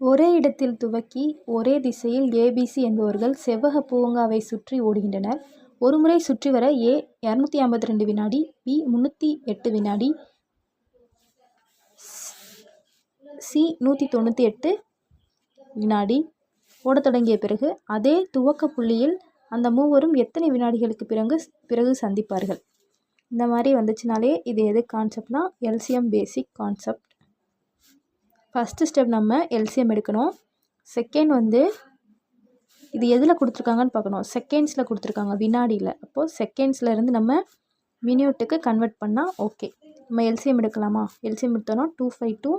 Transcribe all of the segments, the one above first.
ஒரே இடத்தில் துவக்கி ஒரே திசையில் ஏபிசி என்பவர்கள் செவ்வக பூங்காவை சுற்றி ஓடுகின்றனர். ஒருமுறை சுற்றி வர ஏ 252 வினாடி, பி 308 வினாடி, சி 198 வினாடி ஓடத் தொடங்கிய பிறகு அதே துவக்க புள்ளியில் அந்த மூவரும் எத்தனை வினாடிகளுக்கு பிறகு சந்திப்பார்கள்? இந்த மாதிரி வந்துச்சுனாலே இது எது கான்செப்ட்னா LCM basic concept. First step நம்ம எல்சிஎம் எடுக்கணும். செகண்ட் இது எதில் கொடுத்துருக்காங்கன்னு பார்க்கணும். செகண்ட்ஸில் கொடுத்துருக்காங்க, வினாடியில். அப்போது செகண்ட்ஸில் இருந்து நம்ம மினியூட்டுக்கு கன்வெர்ட் பண்ணால் ஓகே. நம்ம எல்சிஎம் எடுக்கலாமா? எல்சிஎம் எடுத்தோன்னா 252,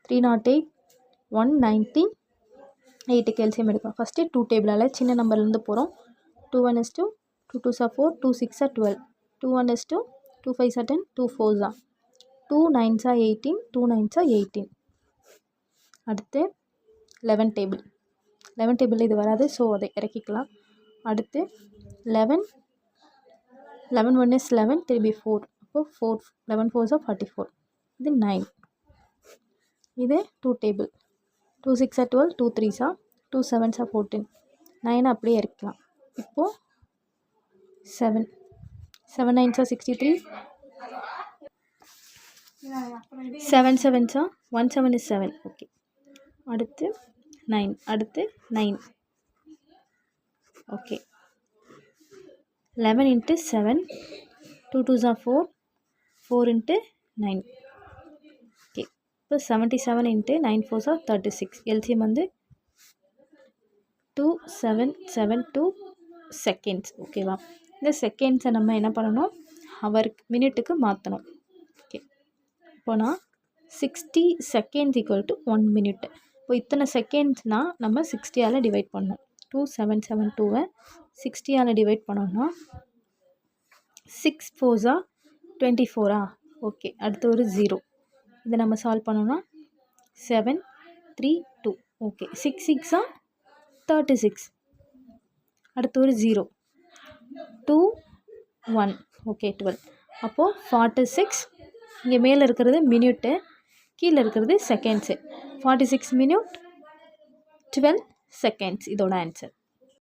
308, 190, 8க்கு எல்சிஎம் எடுக்கலாம். ஃபஸ்ட்டு 2 டேபிளால் சின்ன நம்பர்லேருந்து போகிறோம். 2 1 is 2, 2 2s are 4, 2 6 are 12, 2 1 is 2, 2 5s are 10, 2 4s are 2 9s are 18, 2 9s are 18. அடுத்து 11 டேபிள். 11 டேபிள் இது வராது, ஸோ அதை இறக்கிக்கலாம். அடுத்து 11 1 is 11, திரும்பி 4, அப்போது 4 11 4s are 44. இது 9. இது 2 table. 2 6 are 12, 2 3s are 2 7s are 14. 9 அப்படியே இறக்கலாம். இப்போது 7 9s are 63, 7 7s are 1 7 is 7. Okay. அடுத்து 9. அடுத்து 9. Okay. 11 into 7, 2 2s are 4, 4 into 9. Okay. இப்போ 77 into 9 4s are 36. LCM 2772 seconds. ஓகேவா? இந்த செகண்ட்ஸை நம்ம என்ன பண்ணணும்? மினிட்டுக்கு மாற்றணும். ஓகே. இப்போனா 60 செகண்ட்ஸ் ஈக்குவல் டு 1 மினிட். இப்போ இத்தனை செகண்ட்ஸ்னால் நம்ம 60ஆல் டிவைட் பண்ணணும். 2772 60ஆல் டிவைட் பண்ணோம்னா 6 4s are 24. ஓகே. அடுத்து ஒரு 0. இதை நம்ம சால்வ் பண்ணோம்னா 7 3 2. ஓகே. 6 6 are 36. அடுத்து ஒரு 0. 2 1. ஓகே. 12. அப்போது 46. இங்கே மேலே இருக்கிறது மினியூட்டு, கீழே இருக்கிறது செகண்ட்ஸு. 46 மினிட் 12 செகண்ட்ஸ் இதோட ஆன்சர்.